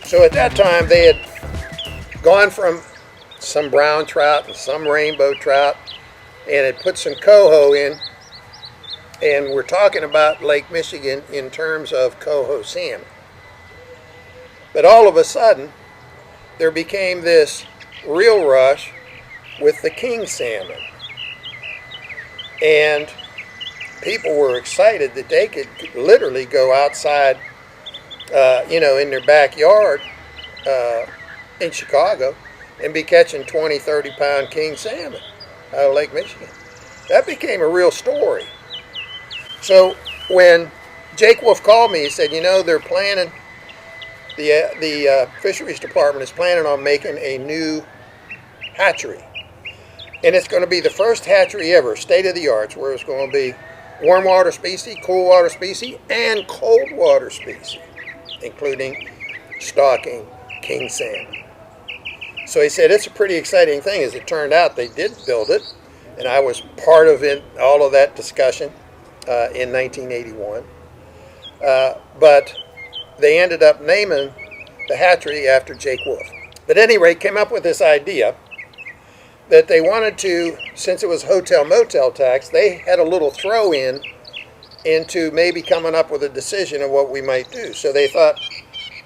So at that time, they had gone from some brown trout and some rainbow trout and had put some coho in. And we're talking about Lake Michigan in terms of coho salmon. But all of a sudden, there became this real rush with the king salmon. And people were excited that they could literally go outside, in their backyard in Chicago and be catching 20, 30-pound king salmon out of Lake Michigan. That became a real story. So when Jake Wolf called me, he said, they're planning, the fisheries department is planning on making a new hatchery. And it's going to be the first hatchery ever, state of the art, where it's going to be warm water species, cool water species, and cold water species, including stocking king salmon. So he said it's a pretty exciting thing. As it turned out, they did build it, and I was part of all of that discussion in 1981. But they ended up naming the hatchery after Jake Wolf. But at any rate, came up with this idea that they wanted to, since it was hotel motel tax, they had a little throw in into maybe coming up with a decision of what we might do. So they thought,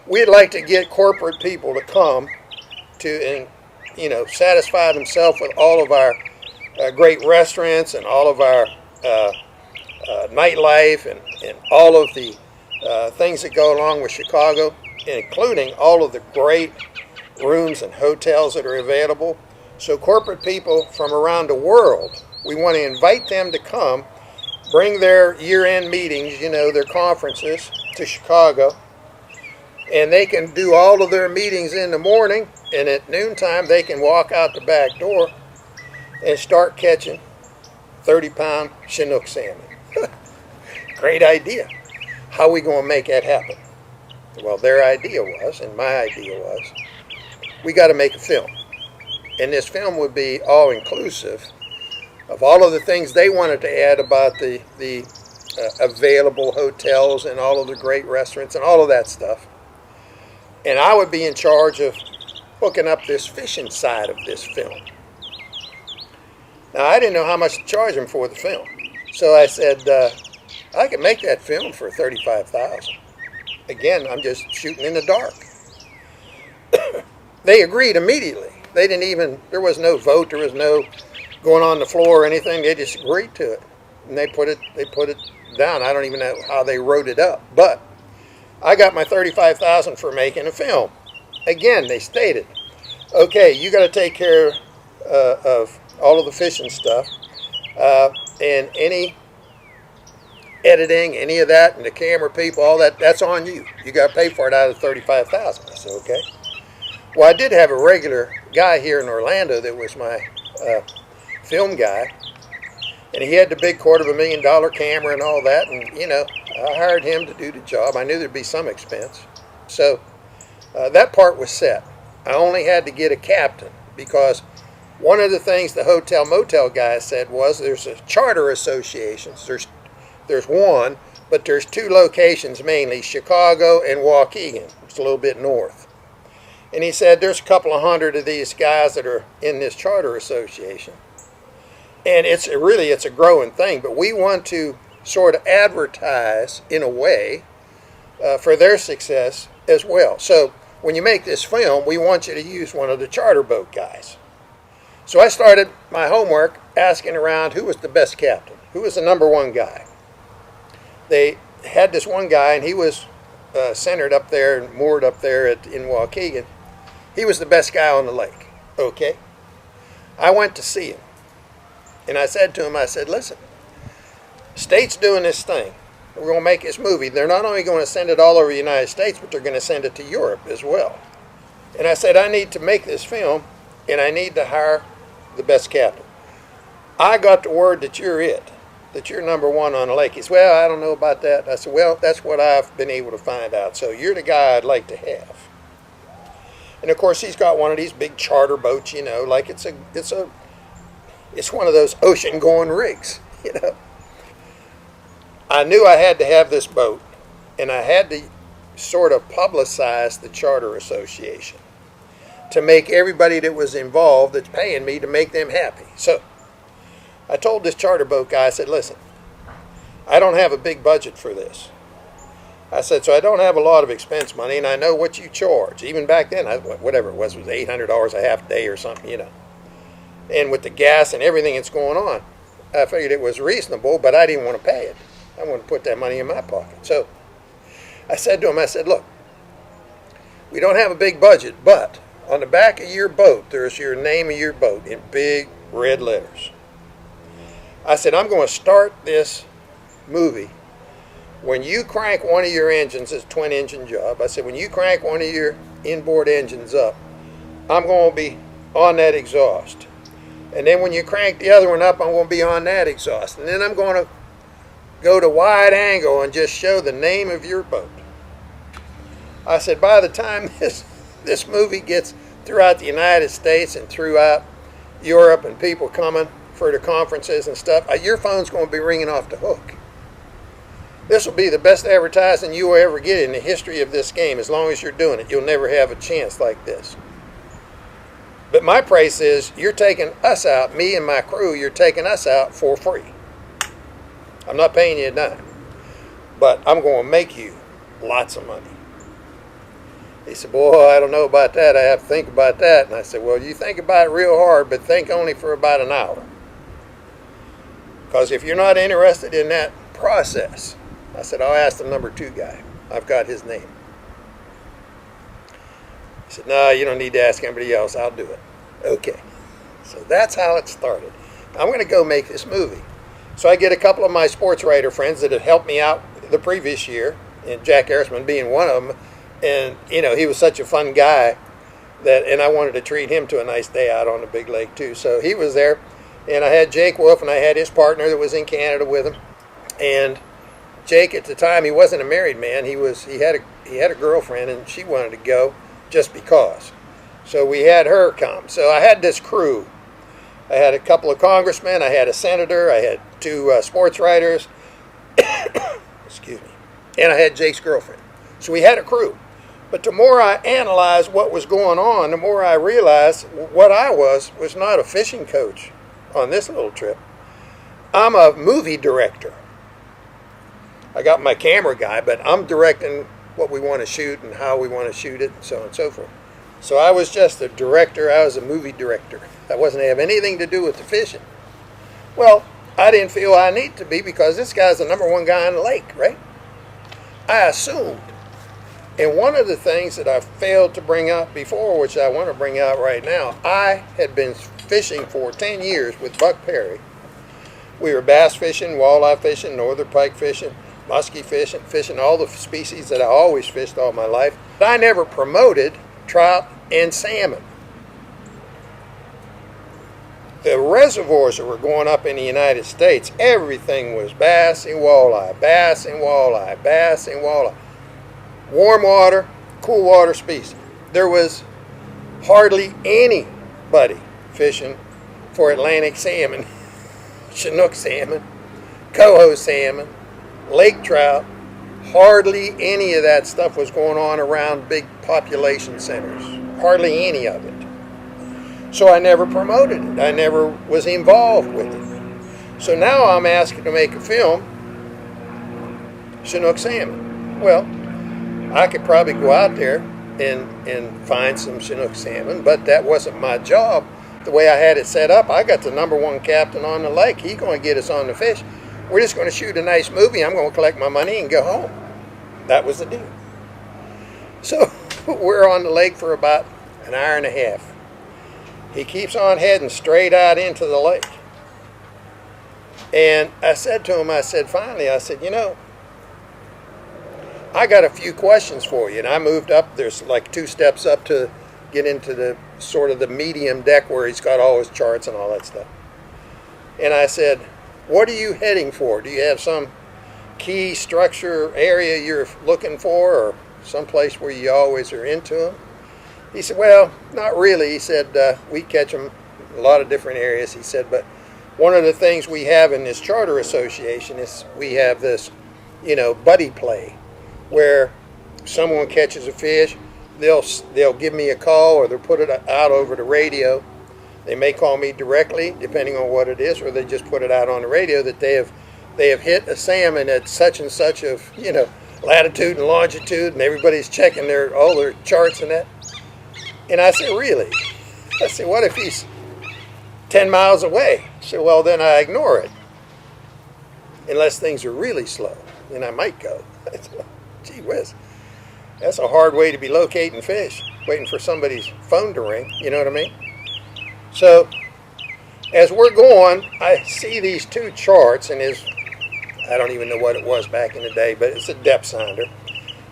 we'd like to get corporate people to come to and satisfy themselves with all of our great restaurants and all of our nightlife and all of the things that go along with Chicago, including all of the great rooms and hotels that are available. So corporate people from around the world, we want to invite them to come, bring their year-end meetings, their conferences to Chicago, and they can do all of their meetings in the morning, and at noontime they can walk out the back door and start catching 30-pound Chinook salmon. Great idea. How are we going to make that happen? Well, their idea was, and my idea was, we got to make a film. And this film would be all-inclusive of all of the things they wanted to add about the available hotels and all of the great restaurants and all of that stuff. And I would be in charge of hooking up this fishing side of this film. Now, I didn't know how much to charge them for the film. So I said, I could make that film for $35,000. Again, I'm just shooting in the dark. They agreed immediately. There was no vote, there was no going on the floor or anything. They just agreed to it. And they put it down. I don't even know how they wrote it up. But I got my $35,000 for making a film. Again, they stated, okay, you got to take care of all of the fishing stuff and any editing, any of that, and the camera people, all that, that's on you. You got to pay for it out of the $35,000. I said, okay. Well, I did have a regular guy here in Orlando that was my film guy, and he had the big $250,000 camera and all that, and I hired him to do the job. I knew there'd be some expense, so that part was set. I only had to get a captain, because one of the things the hotel motel guy said was there's a charter associations. There's one, but there's two locations mainly, Chicago and Waukegan. It's a little bit north. And he said there's a couple of hundred of these guys that are in this charter association. And it's a growing thing, but we want to sort of advertise in a way for their success as well. So when you make this film, we want you to use one of the charter boat guys. So I started my homework asking around who was the best captain, who was the number one guy. They had this one guy, and he was centered up there and moored up there in Waukegan. He was the best guy on the lake. Okay. I went to see him. And I said to him, listen, state's doing this thing. We're going to make this movie. They're not only going to send it all over the United States, but they're going to send it to Europe as well. And I said, I need to make this film, and I need to hire the best captain. I got the word that you're it, that you're number one on the lake. He said, well, I don't know about that. I said, well, that's what I've been able to find out. So you're the guy I'd like to have. And of course, he's got one of these big charter boats, like it's one of those ocean-going rigs, I knew I had to have this boat, and I had to sort of publicize the Charter Association to make everybody that was involved that's paying me to make them happy. So I told this charter boat guy, I said, listen, I don't have a big budget for this. I said, so I don't have a lot of expense money, and I know what you charge. Even back then, whatever it was $800 a half day or something, you know. And with the gas and everything that's going on, I figured it was reasonable, but I didn't want to pay it. I wanted to put that money in my pocket. So I said to him, I said, look, we don't have a big budget, but on the back of your boat, there's your name of your boat in big red letters. I said, I'm going to start this movie when you crank one of your engines. It's a twin engine job. I said, when you crank one of your inboard engines up, I'm going to be on that exhaust. And then when you crank the other one up, I'm going to be on that exhaust. And then I'm going to go to wide angle and just show the name of your boat. I said, by the time this movie gets throughout the United States and throughout Europe and people coming for the conferences and stuff, your phone's going to be ringing off the hook. This will be the best advertising you will ever get in the history of this game. As long as you're doing it, you'll never have a chance like this. But my price is, you're taking us out, me and my crew, you're taking us out for free. I'm not paying you a dime, but I'm going to make you lots of money. He said, boy, I don't know about that. I have to think about that. And I said, well, you think about it real hard, but think only for about an hour. Because if you're not interested in that process, I said, I'll ask the number 2 guy. I've got his name. He said, no, you don't need to ask anybody else. I'll do it. Okay. So that's how it started. I'm going to go make this movie. So I get a couple of my sports writer friends that had helped me out the previous year, and Jack Harrisman being one of them. And, you know, he was such a fun guy and I wanted to treat him to a nice day out on the big lake too. So he was there, and I had Jake Wolf, and I had his partner that was in Canada with him. And Jake, at the time, he wasn't a married man. He had a girlfriend, and she wanted to go just because. So we had her come. So I had this crew. I had a couple of congressmen. I had a senator. I had 2 sports writers. Excuse me. And I had Jake's girlfriend. So we had a crew. But the more I analyzed what was going on, the more I realized what I was not a fishing coach on this little trip. I'm a movie director. I got my camera guy, but I'm directing what we want to shoot and how we want to shoot it and so on and so forth. So I was just a director. I was a movie director. That wasn't have anything to do with the fishing. Well, I didn't feel I need to be because this guy's the number 1 guy on the lake, right? I assumed. And one of the things that I failed to bring out before, which I want to bring out right now, I had been fishing for 10 years with Buck Perry. We were bass fishing, walleye fishing, northern pike fishing, muskie fishing all the species that I always fished all my life. But I never promoted trout and salmon. The reservoirs that were going up in the United States, everything was bass and walleye, bass and walleye, bass and walleye. Warm water, cool water species. There was hardly anybody fishing for Atlantic salmon, Chinook salmon, coho salmon, lake trout. Hardly any of that stuff was going on around big population centers. Hardly any of it. So I never promoted it. I never was involved with it. So now I'm asked to make a film, Chinook salmon. Well, I could probably go out there and find some Chinook salmon, but that wasn't my job. The way I had it set up, I got the number 1 captain on the lake. He's going to get us on the fish. We're just going to shoot a nice movie. I'm going to collect my money and go home. That was the deal. So we're on the lake for about an hour and a half. He keeps on heading straight out into the lake. And I said to him, finally, you know, I got a few questions for you. And I moved up. There's like 2 steps up to get into the sort of the medium deck where he's got all his charts and all that stuff. And I said, what are you heading for? Do you have some key structure area you're looking for, or someplace where you always are into them? He said, well, not really. He said, we catch them in a lot of different areas. He said, but one of the things we have in this charter association is we have this, you know, buddy play, where someone catches a fish, they'll give me a call, or they'll put it out over the radio. They may call me directly, depending on what it is, or they just put it out on the radio that they have hit a salmon at such and such of latitude and longitude, and everybody's checking all their charts and that. And I said, really? I said, what if he's 10 miles away? I said, well, then I ignore it, unless things are really slow. Then I might go. I said, gee whiz, that's a hard way to be locating fish, waiting for somebody's phone to ring. You know what I mean? So as we're going, I see these two charts, and I don't even know what it was back in the day, but it's a depth sounder.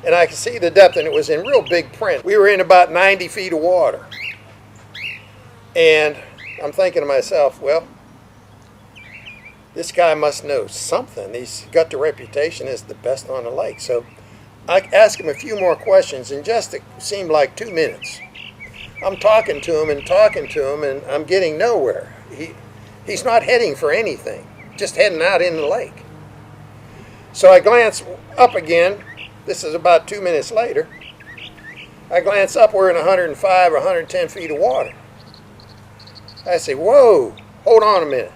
And I can see the depth, and it was in real big print. We were in about 90 feet of water. And I'm thinking to myself, well, this guy must know something. He's got the reputation as the best on the lake. So I asked him a few more questions, and just it seemed like 2 minutes. I'm talking to him, and I'm getting nowhere. He's not heading for anything, just heading out in the lake. So I glance up again. This is about 2 minutes later. I glance up, we're in 105 or 110 feet of water. I say, whoa, hold on a minute.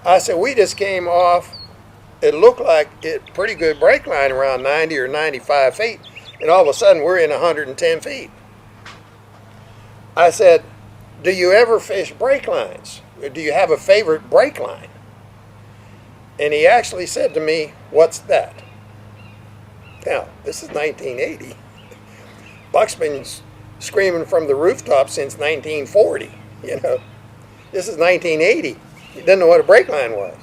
I said, we just came off, it looked like it pretty good break line around 90 or 95 feet, and all of a sudden we're in 110 feet. I said, do you ever fish break lines? Or do you have a favorite break line? And he actually said to me, what's that? Now, this is 1980. Buck's been screaming from the rooftop since 1940, This is 1980. He didn't know what a break line was.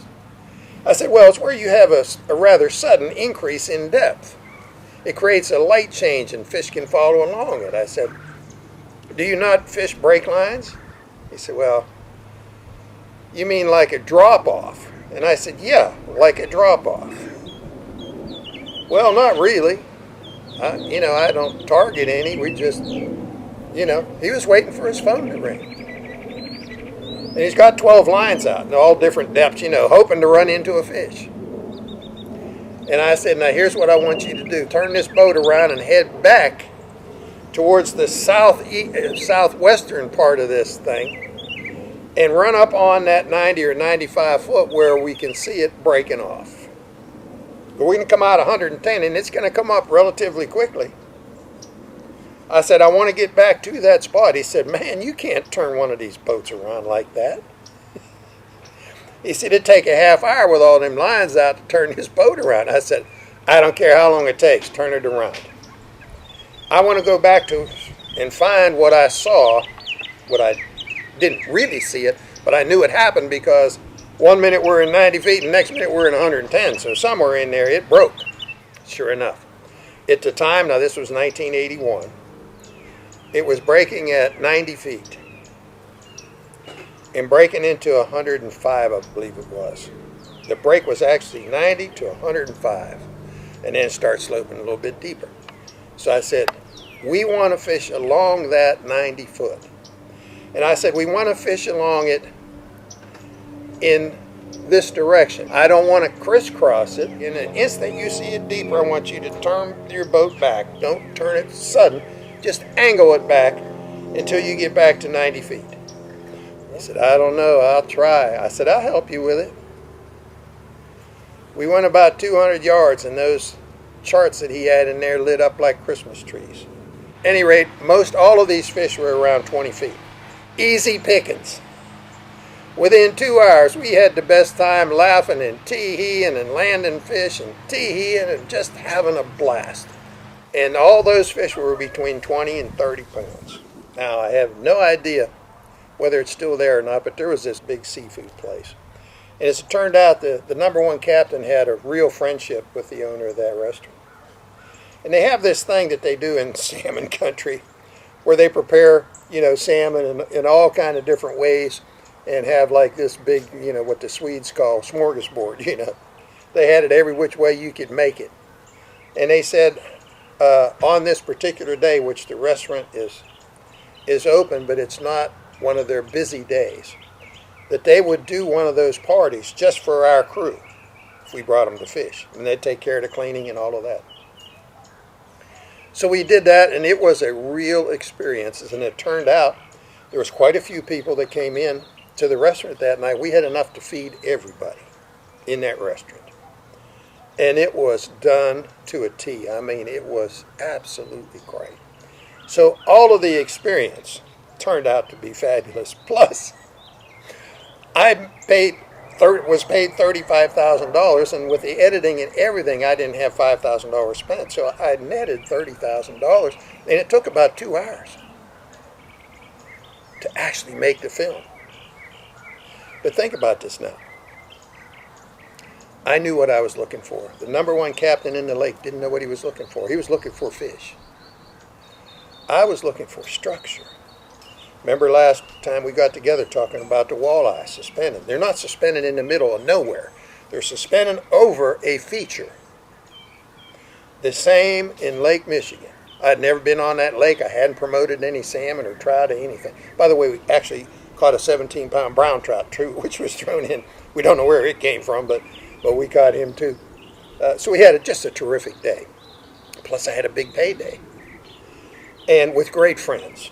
I said, well, it's where you have a rather sudden increase in depth. It creates a light change, and fish can follow along it. I said, do you not fish break lines? He said, well, you mean like a drop-off? And I said, yeah, like a drop-off. Well, not really. I don't target any. We just, he was waiting for his phone to ring. And he's got 12 lines out, and all different depths, hoping to run into a fish. And I said, now here's what I want you to do. Turn this boat around and head back towards the southwestern part of this thing, and run up on that 90 or 95 foot where we can see it breaking off. But we can come out 110, and it's going to come up relatively quickly. I said, I want to get back to that spot. He said, man, you can't turn one of these boats around like that. He said, it'd take a half hour with all them lines out to turn this boat around. I said, I don't care how long it takes, turn it around. I want to go back to and find what I saw, what I didn't really see it, but I knew it happened because 1 minute we're in 90 feet and the next minute we're in 110. So somewhere in there it broke, sure enough. At the time, now this was 1981, it was breaking at 90 feet and breaking into 105, I believe it was. The break was actually 90 to 105 and then start sloping a little bit deeper. So I said, we want to fish along that 90 foot. And I said, we want to fish along it in this direction. I don't want to crisscross it. In an instant you see it deeper, I want you to turn your boat back. Don't turn it sudden. Just angle it back until you get back to 90 feet. He said, I don't know, I'll try. I said, I'll help you with it. We went about 200 yards, and those charts that he had in there lit up like Christmas trees. At any rate, most all of these fish were around 20 feet. Easy pickings. Within 2 hours, we had the best time laughing and tee-heeing and landing fish and tee-heeing and just having a blast. And all those fish were between 20 and 30 pounds. Now, I have no idea whether it's still there or not, but there was this big seafood place. And as it turned out, the number one captain had a real friendship with the owner of that restaurant. And they have this thing that they do in salmon country where they prepare, salmon in all kind of different ways and have like this big, what the Swedes call smorgasbord, They had it every which way you could make it. And they said on this particular day, which the restaurant is open, but it's not one of their busy days, that they would do one of those parties just for our crew if we brought them to fish. And they'd take care of the cleaning and all of that. So we did that, and it was a real experience. And it turned out there was quite a few people that came in to the restaurant that night. We had enough to feed everybody in that restaurant. And it was done to a T. I mean, it was absolutely great. So all of the experience turned out to be fabulous. Plus, I was paid $35,000, and with the editing and everything, I didn't have $5,000 spent. So I netted $30,000, and it took about 2 hours to actually make the film. But think about this now. I knew what I was looking for. The number one captain in the lake didn't know what he was looking for. He was looking for fish. I was looking for structure. Remember last time we got together talking about the walleye suspended. They're not suspended in the middle of nowhere. They're suspended over a feature. The same in Lake Michigan. I'd never been on that lake. I hadn't promoted any salmon or trout or anything. By the way, we actually caught a 17-pound brown trout too, which was thrown in. We don't know where it came from, but we caught him too. So we had just a terrific day. Plus I had a big payday. And with great friends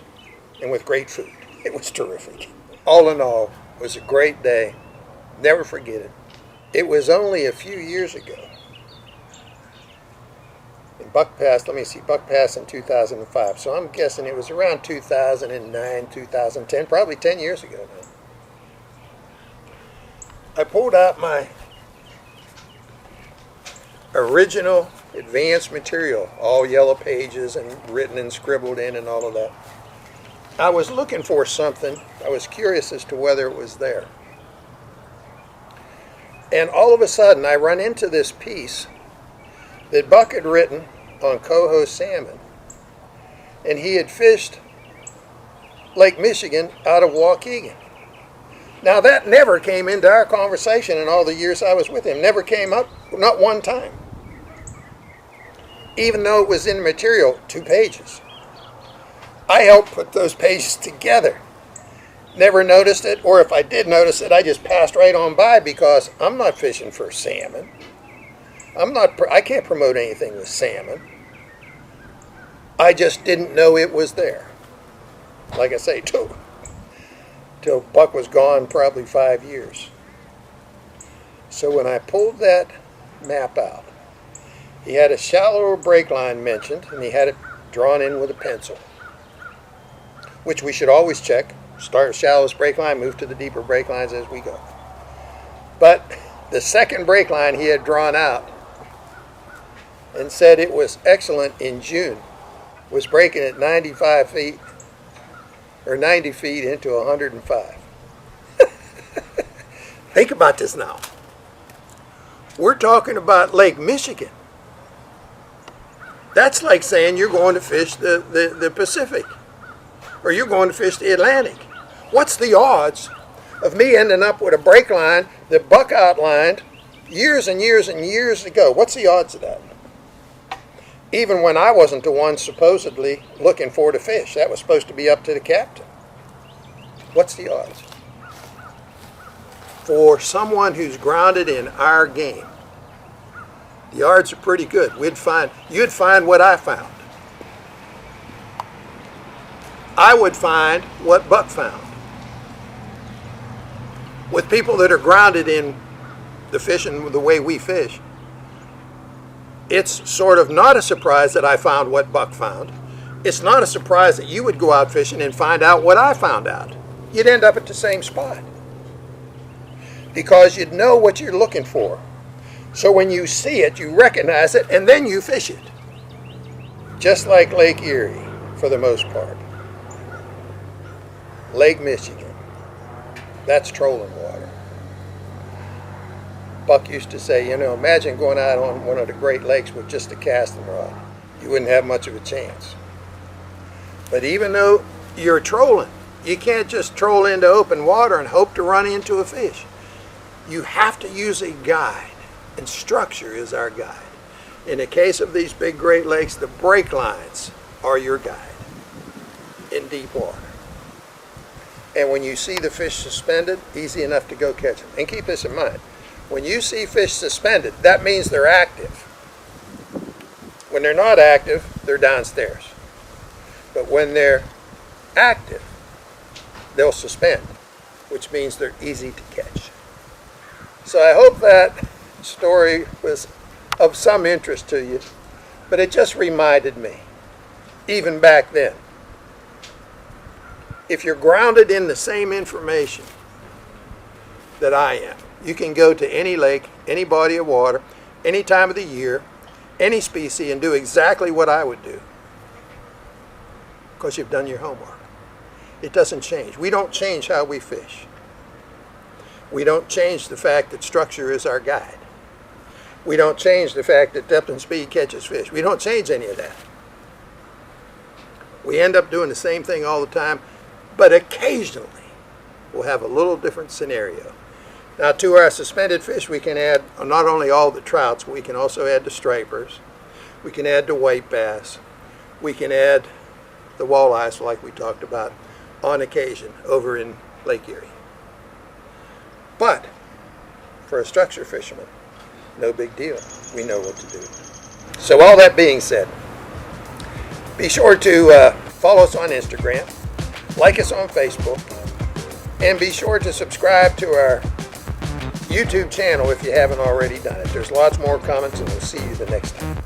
and with great food. It was terrific. All in all, it was a great day. Never forget it. It was only a few years ago. In Buck Pass, Buck Pass in 2005. So I'm guessing it was around 2009, 2010, probably 10 years ago now. I pulled out my original advanced material, all yellow pages and written and scribbled in and all of that. I was looking for something. I was curious as to whether it was there. And all of a sudden I run into this piece that Buck had written on coho salmon, and he had fished Lake Michigan out of Waukegan. Now that never came into our conversation in all the years I was with him. Never came up, not one time. Even though it was in material, 2 pages. I helped put those pages together. Never noticed it, or if I did notice it, I just passed right on by because I'm not fishing for salmon. I can't promote anything with salmon. I just didn't know it was there. Like I say, till Buck was gone probably 5 years. So when I pulled that map out, he had a shallower break line mentioned, and he had it drawn in with a pencil, which we should always check. Start shallowest break line, move to the deeper break lines as we go. But the second break line he had drawn out and said it was excellent in June, was breaking at 95 feet or 90 feet into 105. Think about this now. We're talking about Lake Michigan. That's like saying you're going to fish the Pacific, or you're going to fish the Atlantic. What's the odds of me ending up with a break line that Buck outlined years and years and years ago? What's the odds of that? Even when I wasn't the one supposedly looking for the fish. That was supposed to be up to the captain. What's the odds? For someone who's grounded in our game, the odds are pretty good. You'd find what I found. I would find what Buck found. With people that are grounded in the fishing the way we fish, it's sort of not a surprise that I found what Buck found. It's not a surprise that you would go out fishing and find out what I found out. You'd end up at the same spot because you'd know what you're looking for. So when you see it, you recognize it, and then you fish it. Just like Lake Erie, for the most part. Lake Michigan. That's trolling water. Buck used to say, imagine going out on one of the Great Lakes with just a casting rod. You wouldn't have much of a chance. But even though you're trolling, you can't just troll into open water and hope to run into a fish. You have to use a guide, and structure is our guide. In the case of these big Great Lakes, the break lines are your guide in deep water. And when you see the fish suspended, easy enough to go catch them. And keep this in mind. When you see fish suspended, that means they're active. When they're not active, they're downstairs. But when they're active, they'll suspend, which means they're easy to catch. So I hope that story was of some interest to you, but it just reminded me, even back then, if you're grounded in the same information that I am, you can go to any lake, any body of water, any time of the year, any species, and do exactly what I would do, because you've done your homework. It doesn't change. We don't change how we fish. We don't change the fact that structure is our guide. We don't change the fact that depth and speed catches fish. We don't change any of that. We end up doing the same thing all the time, but occasionally we'll have a little different scenario. Now, to our suspended fish, we can add not only all the trouts, but we can also add the stripers. We can add the white bass. We can add the walleyes, like we talked about, on occasion over in Lake Erie. But for a structure fisherman, no big deal. We know what to do. So all that being said, be sure to follow us on Instagram, like us on Facebook, and be sure to subscribe to our YouTube channel if you haven't already done it. There's lots more comments, and we'll see you the next time.